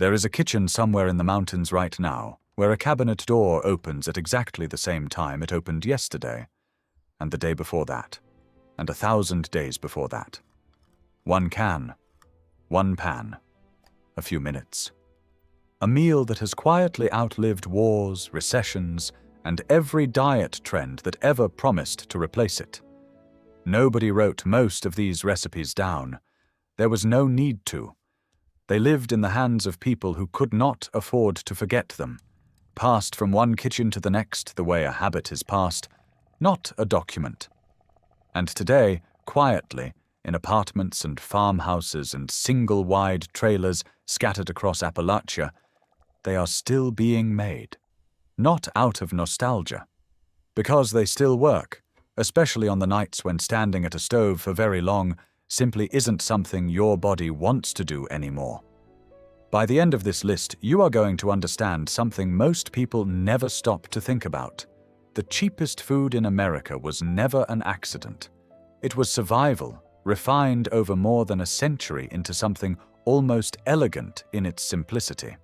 There is a kitchen somewhere in the mountains right now, where a cabinet door opens at exactly the same time it opened yesterday, and the day before that, and 1,000 days before that. One can, one pan, a few minutes. A meal that has quietly outlived wars, recessions, and every diet trend that ever promised to replace it. Nobody wrote most of these recipes down. There was no need to. They lived in the hands of people who could not afford to forget them, passed from one kitchen to the next the way a habit is passed, not a document. And today, quietly, in apartments and farmhouses and single-wide trailers scattered across Appalachia, they are still being made. Not out of nostalgia, because they still work, especially on the nights when standing at a stove for very long simply isn't something your body wants to do anymore. By the end of this list, you are going to understand something most people never stop to think about. The cheapest food in America was never an accident. It was survival, refined over more than a century into something almost elegant in its simplicity.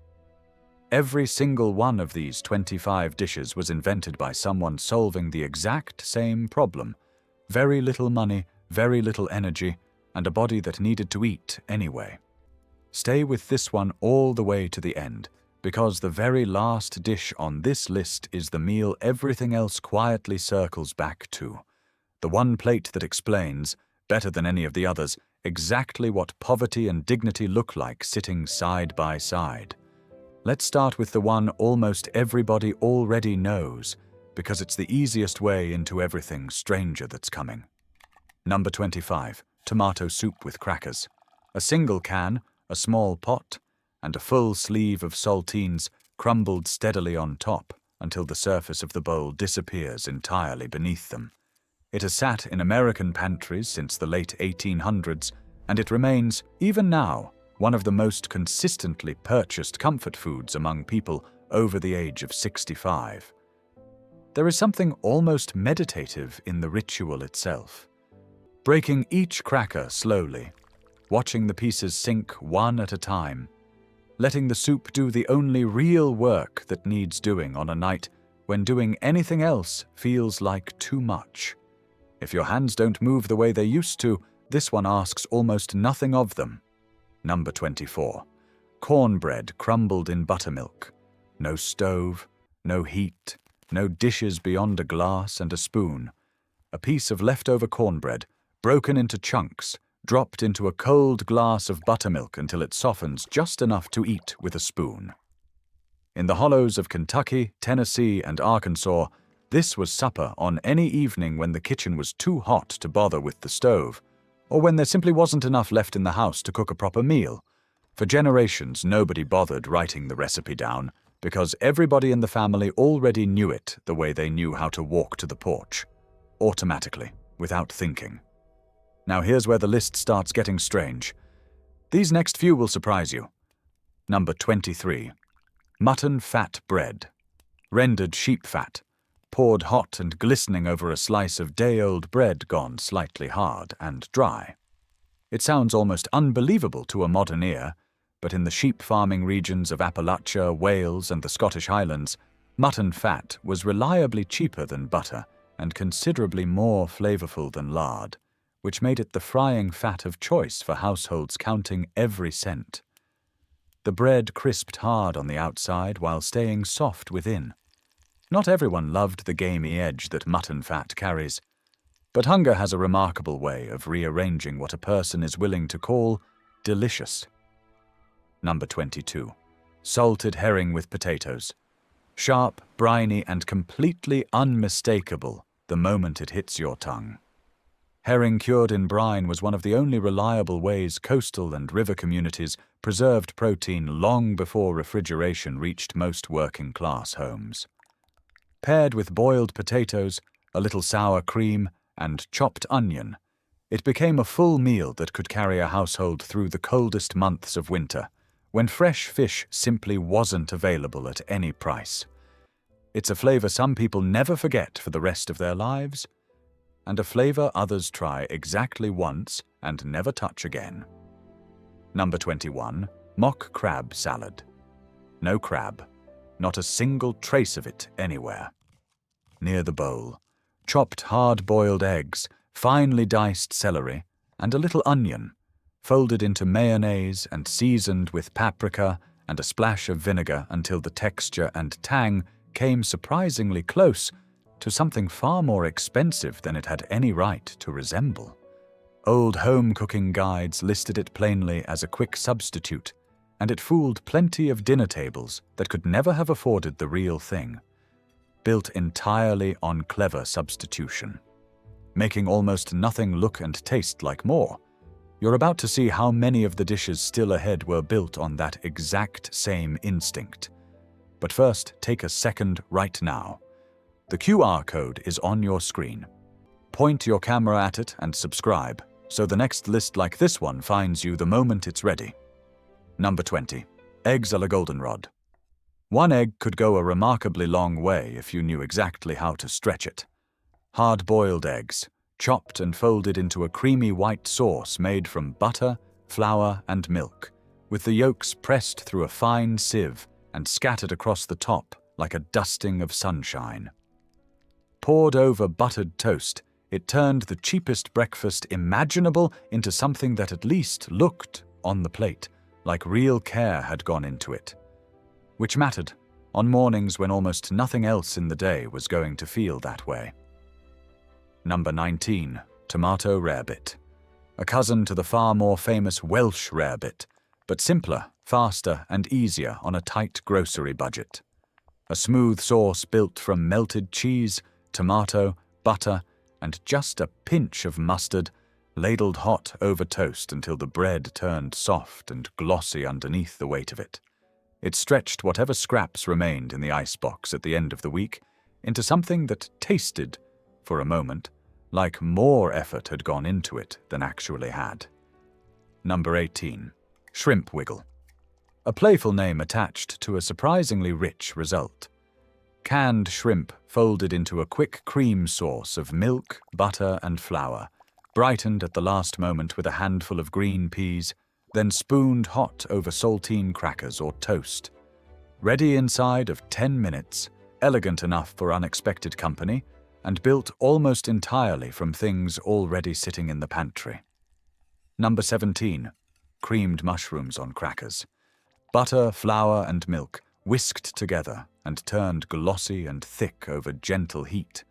Every single one of these 25 dishes was invented by someone solving the exact same problem. Very little money, very little energy, and a body that needed to eat anyway. Stay with this one all the way to the end, because the very last dish on this list is the meal everything else quietly circles back to. The one plate that explains, better than any of the others, exactly what poverty and dignity look like sitting side by side. Let's start with the one almost everybody already knows, because it's the easiest way into everything stranger that's coming. Number 25, tomato soup with crackers. A single can, a small pot, and a full sleeve of saltines crumbled steadily on top until the surface of the bowl disappears entirely beneath them. It has sat in American pantries since the late 1800s, and it remains, even now, one of the most consistently purchased comfort foods among people over the age of 65. There is something almost meditative in the ritual itself. Breaking each cracker slowly, watching the pieces sink one at a time, letting the soup do the only real work that needs doing on a night when doing anything else feels like too much. If your hands don't move the way they used to, this one asks almost nothing of them. Number 24. Cornbread crumbled in buttermilk. No stove, no heat, no dishes beyond a glass and a spoon. A piece of leftover cornbread, broken into chunks, dropped into a cold glass of buttermilk until it softens just enough to eat with a spoon. In the hollows of Kentucky, Tennessee, and Arkansas, this was supper on any evening when the kitchen was too hot to bother with the stove, or when there simply wasn't enough left in the house to cook a proper meal. For generations, nobody bothered writing the recipe down, because everybody in the family already knew it the way they knew how to walk to the porch, automatically, without thinking. Now here's where the list starts getting strange. These next few will surprise you. Number 23. Mutton fat bread. Rendered sheep fat, poured hot and glistening over a slice of day-old bread gone slightly hard and dry. It sounds almost unbelievable to a modern ear, but in the sheep farming regions of Appalachia, Wales, and the Scottish Highlands, mutton fat was reliably cheaper than butter and considerably more flavorful than lard, which made it the frying fat of choice for households counting every cent. The bread crisped hard on the outside while staying soft within. Not everyone loved the gamey edge that mutton fat carries, but hunger has a remarkable way of rearranging what a person is willing to call delicious. Number 22. Salted herring with potatoes. Sharp, briny, and completely unmistakable the moment it hits your tongue. Herring cured in brine was one of the only reliable ways coastal and river communities preserved protein long before refrigeration reached most working-class homes. Paired with boiled potatoes, a little sour cream, and chopped onion, it became a full meal that could carry a household through the coldest months of winter, when fresh fish simply wasn't available at any price. It's a flavor some people never forget for the rest of their lives, and a flavor others try exactly once and never touch again. Number 21. Mock crab salad. No crab. Not a single trace of it anywhere. Near the bowl, chopped hard-boiled eggs, finely diced celery, and a little onion, folded into mayonnaise and seasoned with paprika and a splash of vinegar until the texture and tang came surprisingly close to something far more expensive than it had any right to resemble. Old home cooking guides listed it plainly as a quick substitute, and it fooled plenty of dinner tables that could never have afforded the real thing. Built entirely on clever substitution, making almost nothing look and taste like more. You're about to see how many of the dishes still ahead were built on that exact same instinct. But first, take a second right now. The QR code is on your screen. Point your camera at it and subscribe, so the next list like this one finds you the moment it's ready. Number 20. Eggs a la goldenrod. One egg could go a remarkably long way if you knew exactly how to stretch it. Hard-boiled eggs, chopped and folded into a creamy white sauce made from butter, flour, and milk, with the yolks pressed through a fine sieve and scattered across the top like a dusting of sunshine. Poured over buttered toast, it turned the cheapest breakfast imaginable into something that at least looked, on the plate, like real care had gone into it. Which mattered on mornings when almost nothing else in the day was going to feel that way. Number 19. Tomato rarebit. A cousin to the far more famous Welsh rarebit, but simpler, faster, and easier on a tight grocery budget. A smooth sauce built from melted cheese, tomato, butter, and just a pinch of mustard, ladled hot over toast until the bread turned soft and glossy underneath the weight of it. It stretched whatever scraps remained in the icebox at the end of the week into something that tasted, for a moment, like more effort had gone into it than actually had. Number 18. Shrimp wiggle. A playful name attached to a surprisingly rich result. Canned shrimp folded into a quick cream sauce of milk, butter, and flour, brightened at the last moment with a handful of green peas, then spooned hot over saltine crackers or toast. Ready inside of 10 minutes, elegant enough for unexpected company, and built almost entirely from things already sitting in the pantry. Number 17. Creamed mushrooms on crackers. Butter, flour, and milk whisked together and turned glossy and thick over gentle heat,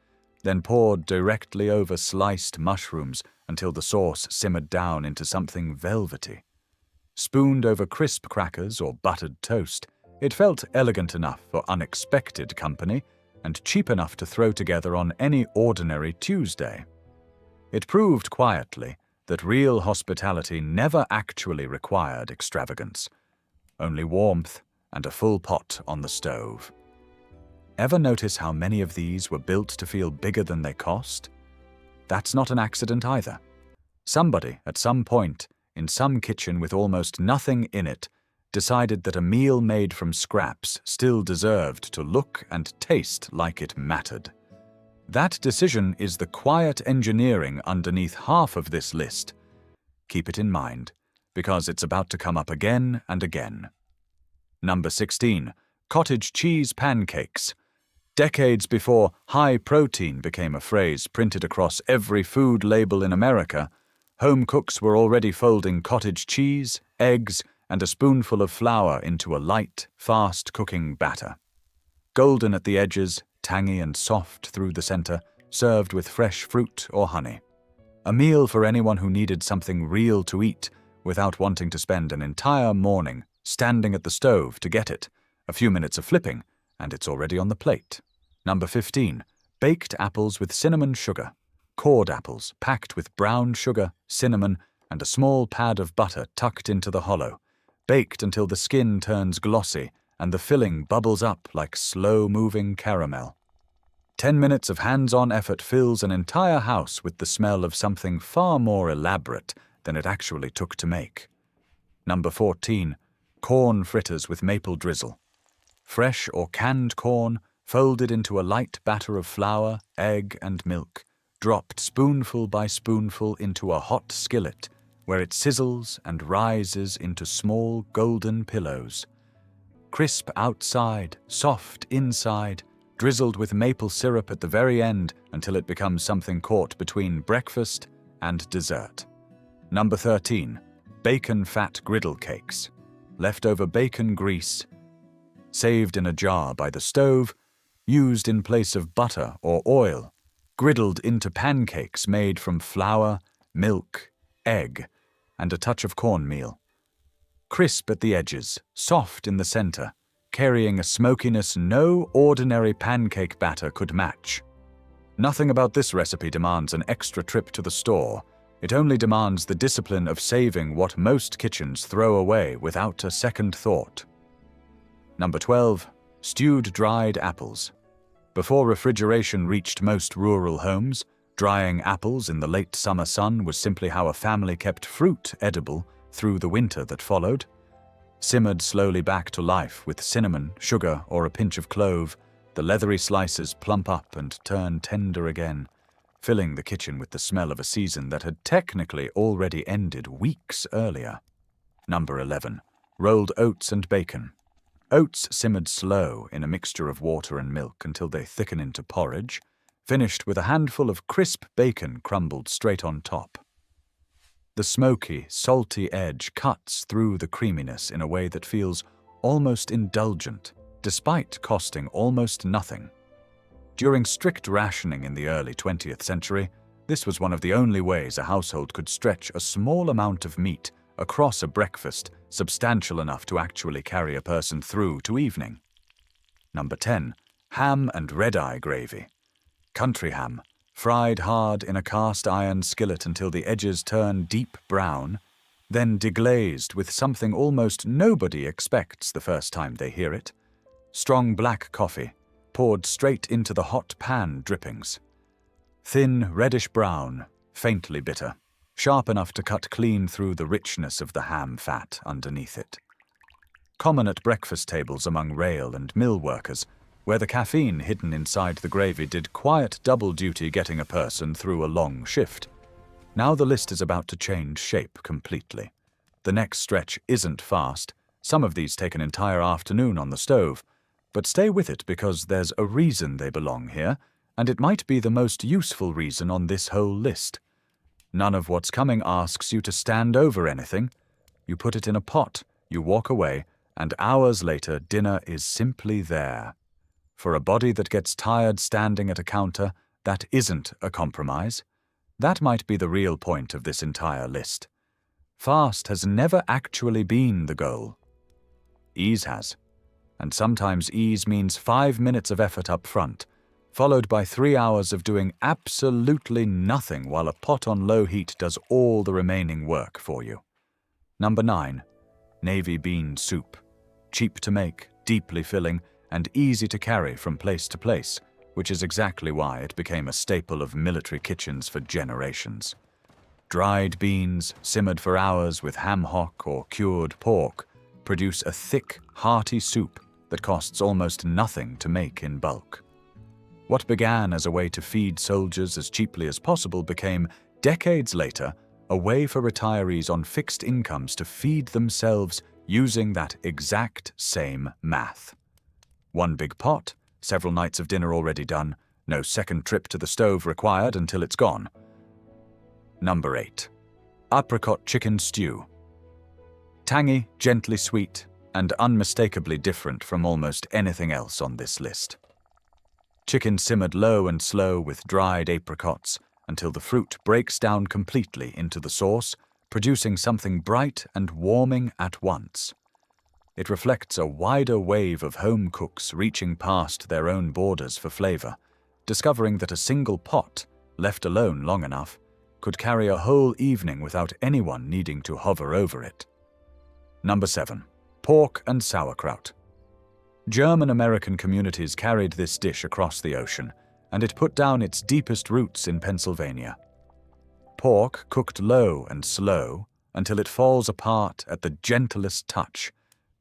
then poured directly over sliced mushrooms until the sauce simmered down into something velvety. Spooned over crisp crackers or buttered toast, it felt elegant enough for unexpected company and cheap enough to throw together on any ordinary Tuesday. It proved quietly that real hospitality never actually required extravagance, only warmth and a full pot on the stove. Ever notice how many of these were built to feel bigger than they cost? That's not an accident either. Somebody, at some point, in some kitchen with almost nothing in it, decided that a meal made from scraps still deserved to look and taste like it mattered. That decision is the quiet engineering underneath half of this list. Keep it in mind, because it's about to come up again and again. Number 16. Cottage cheese pancakes. Decades before high protein became a phrase printed across every food label in America, home cooks were already folding cottage cheese, eggs, and a spoonful of flour into a light, fast-cooking batter. Golden at the edges, tangy and soft through the center, served with fresh fruit or honey. A meal for anyone who needed something real to eat without wanting to spend an entire morning standing at the stove to get it. A few minutes of flipping, and it's already on the plate. Number 15. Baked apples with cinnamon sugar. Cored apples packed with brown sugar, cinnamon, and a small pad of butter tucked into the hollow, baked until the skin turns glossy and the filling bubbles up like slow-moving caramel. 10 minutes of hands-on effort fills an entire house with the smell of something far more elaborate than it actually took to make. Number 14. Corn fritters with maple drizzle. Fresh or canned corn, folded into a light batter of flour, egg, and milk, dropped spoonful by spoonful into a hot skillet, where it sizzles and rises into small golden pillows. crisp outside, soft inside, drizzled with maple syrup at the very end until it becomes something caught between breakfast and dessert. Number 13. Bacon fat griddle cakes. Leftover bacon grease, saved in a jar by the stove, used in place of butter or oil, griddled into pancakes made from flour, milk, egg, and a touch of cornmeal. Crisp at the edges, soft in the center, carrying a smokiness no ordinary pancake batter could match. Nothing about this recipe demands an extra trip to the store. It only demands the discipline of saving what most kitchens throw away without a second thought. Number 12. Stewed dried apples. Before refrigeration reached most rural homes, drying apples in the late summer sun was simply how a family kept fruit edible through the winter that followed. Simmered slowly back to life with cinnamon, sugar, or a pinch of clove, the leathery slices plump up and turn tender again, filling the kitchen with the smell of a season that had technically already ended weeks earlier. Number 11. Rolled oats and bacon. Oats simmered slow in a mixture of water and milk until they thicken into porridge, finished with a handful of crisp bacon crumbled straight on top. The smoky, salty edge cuts through the creaminess in a way that feels almost indulgent, despite costing almost nothing. During strict rationing in the early 20th century, this was one of the only ways a household could stretch a small amount of meat across a breakfast substantial enough to actually carry a person through to evening. Number 10. Ham and red-eye gravy. Country ham, fried hard in a cast-iron skillet until the edges turn deep brown, then deglazed with something almost nobody expects the first time they hear it. Strong black coffee, poured straight into the hot pan drippings. Thin, reddish-brown, faintly bitter, sharp enough to cut clean through the richness of the ham fat underneath it. Common at breakfast tables among rail and mill workers, where the caffeine hidden inside the gravy did quiet double duty getting a person through a long shift. Now the list is about to change shape completely. The next stretch isn't fast. Some of these take an entire afternoon on the stove, but stay with it because there's a reason they belong here, and it might be the most useful reason on this whole list. None of what's coming asks you to stand over anything. You put it in a pot, you walk away, and hours later dinner is simply there. For a body that gets tired standing at a counter, that isn't a compromise. That might be the real point of this entire list. Fast has never actually been the goal. Ease has. And sometimes ease means 5 minutes of effort up front, followed by 3 hours of doing absolutely nothing while a pot on low heat does all the remaining work for you. Number 9. Navy bean soup. Cheap to make, deeply filling, and easy to carry from place to place, which is exactly why it became a staple of military kitchens for generations. Dried beans, simmered for hours with ham hock or cured pork, produce a thick, hearty soup that costs almost nothing to make in bulk. What began as a way to feed soldiers as cheaply as possible became, decades later, a way for retirees on fixed incomes to feed themselves using that exact same math. One big pot, several nights of dinner already done, no second trip to the stove required until it's gone. Number 8. Apricot chicken stew. Tangy, gently sweet, and unmistakably different from almost anything else on this list. Chicken simmered low and slow with dried apricots until the fruit breaks down completely into the sauce, producing something bright and warming at once. It reflects a wider wave of home cooks reaching past their own borders for flavor, discovering that a single pot, left alone long enough, could carry a whole evening without anyone needing to hover over it. Number 7. Pork and sauerkraut. German-American communities carried this dish across the ocean, and it put down its deepest roots in Pennsylvania. Pork cooked low and slow until it falls apart at the gentlest touch,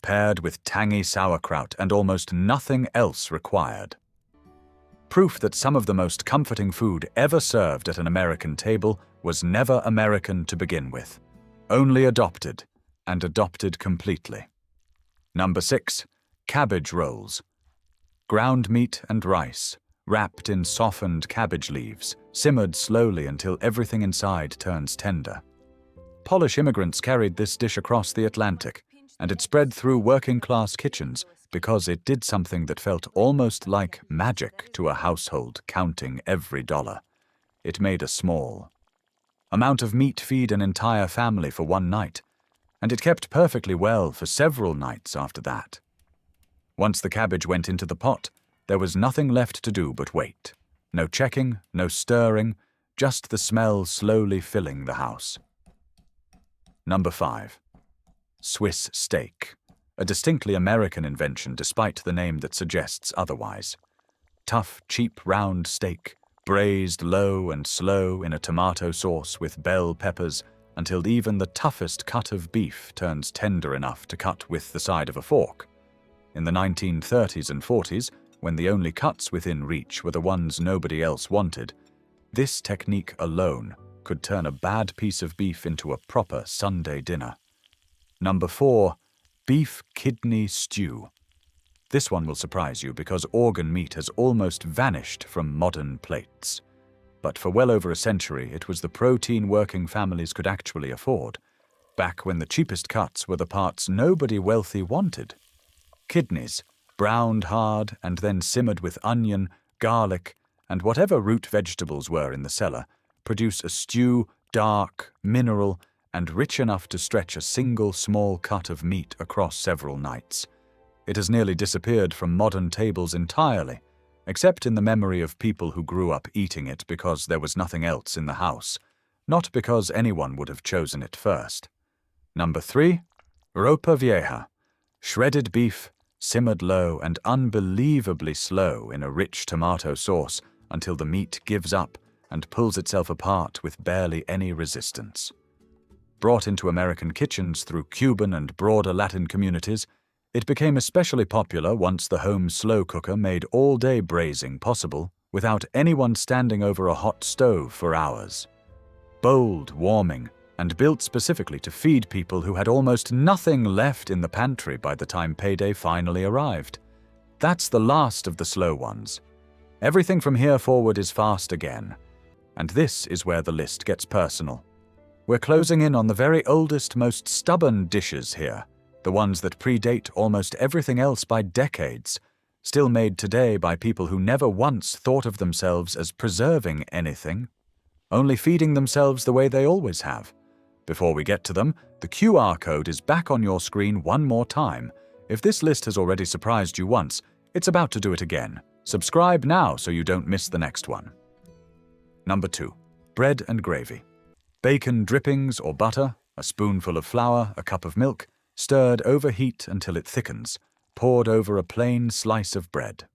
paired with tangy sauerkraut and almost nothing else required. Proof that some of the most comforting food ever served at an American table was never American to begin with, only adopted, and adopted completely. Number 6. Cabbage rolls. Ground meat and rice, wrapped in softened cabbage leaves, simmered slowly until everything inside turns tender. Polish immigrants carried this dish across the Atlantic, and it spread through working-class kitchens because it did something that felt almost like magic to a household counting every dollar. It made a small amount of meat feed an entire family for one night, and it kept perfectly well for several nights after that. Once the cabbage went into the pot, there was nothing left to do but wait. No checking, no stirring, just the smell slowly filling the house. Number 5. Swiss steak. A distinctly American invention despite the name that suggests otherwise. Tough, cheap, round steak, braised low and slow in a tomato sauce with bell peppers until even the toughest cut of beef turns tender enough to cut with the side of a fork. In the 1930s and 40s, when the only cuts within reach were the ones nobody else wanted, this technique alone could turn a bad piece of beef into a proper Sunday dinner. Number 4. Beef kidney stew. This one will surprise you because organ meat has almost vanished from modern plates. But for well over a century, it was the protein working families could actually afford, back when the cheapest cuts were the parts nobody wealthy wanted. Kidneys, browned hard and then simmered with onion, garlic, and whatever root vegetables were in the cellar, produce a stew, dark, mineral, and rich enough to stretch a single small cut of meat across several nights. It has nearly disappeared from modern tables entirely, except in the memory of people who grew up eating it because there was nothing else in the house, not because anyone would have chosen it first. Number 3. Ropa vieja. Shredded beef, simmered low and unbelievably slow in a rich tomato sauce until the meat gives up and pulls itself apart with barely any resistance. Brought into American kitchens through Cuban and broader Latin communities, it became especially popular once the home slow cooker made all-day braising possible without anyone standing over a hot stove for hours. Bold, warming, and built specifically to feed people who had almost nothing left in the pantry by the time payday finally arrived. That's the last of the slow ones. Everything from here forward is fast again. And this is where the list gets personal. We're closing in on the very oldest, most stubborn dishes here, the ones that predate almost everything else by decades, still made today by people who never once thought of themselves as preserving anything, only feeding themselves the way they always have. Before we get to them, the QR code is back on your screen one more time. If this list has already surprised you once, it's about to do it again. Subscribe now so you don't miss the next one. Number 2. Bread and gravy. Bacon drippings or butter, a spoonful of flour, a cup of milk, stirred over heat until it thickens, poured over a plain slice of bread.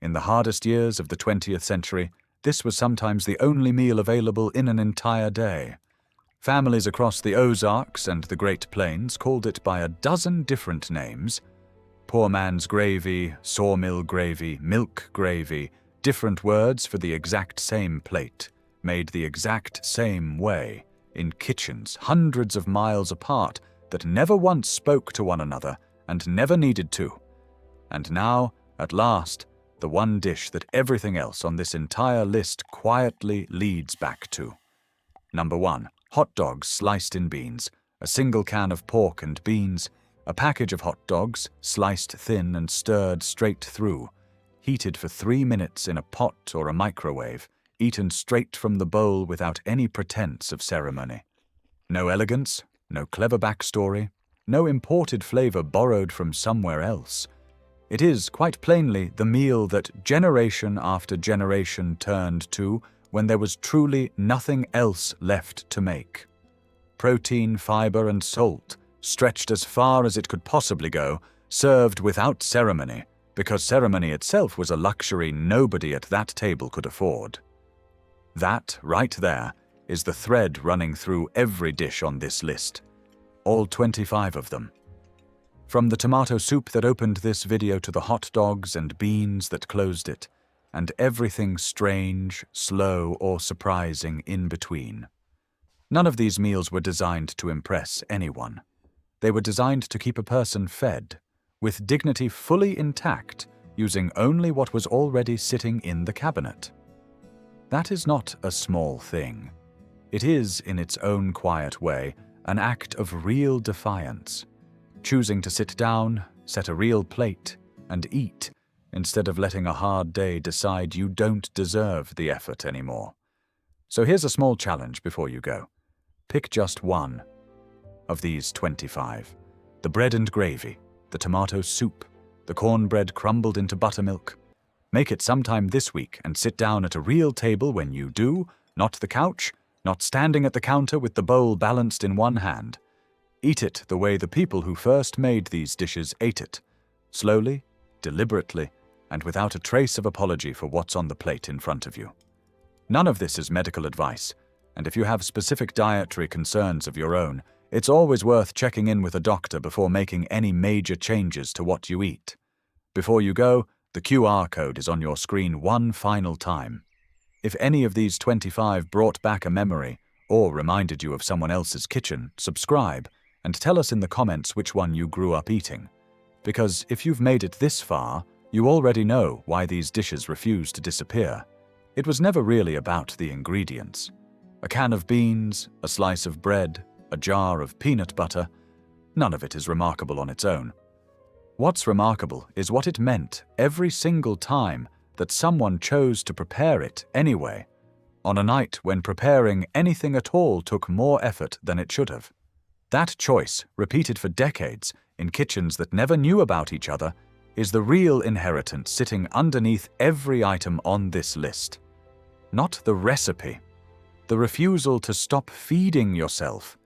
In the hardest years of the 20th century, this was sometimes the only meal available in an entire day. Families across the Ozarks and the Great Plains called it by a dozen different names: poor man's gravy, sawmill gravy, milk gravy, different words for the exact same plate, made the exact same way, in kitchens hundreds of miles apart that never once spoke to one another and never needed to. And now, at last, the one dish that everything else on this entire list quietly leads back to. Number 1. Hot dogs sliced in beans, a single can of pork and beans, a package of hot dogs, sliced thin and stirred straight through, heated for 3 minutes in a pot or a microwave, eaten straight from the bowl without any pretense of ceremony. No elegance, no clever backstory, no imported flavor borrowed from somewhere else. It is, quite plainly, the meal that generation after generation turned to when there was truly nothing else left to make. Protein, fiber, and salt, stretched as far as it could possibly go, served without ceremony, because ceremony itself was a luxury nobody at that table could afford. That, right there, is the thread running through every dish on this list. All 25 of them. From the tomato soup that opened this video to the hot dogs and beans that closed it, and everything strange, slow, or surprising in between. None of these meals were designed to impress anyone. They were designed to keep a person fed, with dignity fully intact, using only what was already sitting in the cabinet. That is not a small thing. It is, in its own quiet way, an act of real defiance, choosing to sit down, set a real plate, and eat, instead of letting a hard day decide you don't deserve the effort anymore. So here's a small challenge before you go. Pick just one of these 25. The bread and gravy, the tomato soup, the cornbread crumbled into buttermilk. Make it sometime this week and sit down at a real table when you do, not the couch, not standing at the counter with the bowl balanced in one hand. Eat it the way the people who first made these dishes ate it, slowly, deliberately, and without a trace of apology for what's on the plate in front of you. None of this is medical advice, and if you have specific dietary concerns of your own, it's always worth checking in with a doctor before making any major changes to what you eat. Before you go, the QR code is on your screen one final time. If any of these 25 brought back a memory or reminded you of someone else's kitchen, subscribe and tell us in the comments which one you grew up eating. Because if you've made it this far, you already know why these dishes refuse to disappear. It was never really about the ingredients. A can of beans, a slice of bread, a jar of peanut butter, none of it is remarkable on its own. What's remarkable is what it meant every single time that someone chose to prepare it anyway, on a night when preparing anything at all took more effort than it should have. That choice, repeated for decades in kitchens that never knew about each other, is the real inheritance sitting underneath every item on this list. Not the recipe. The refusal to stop feeding yourself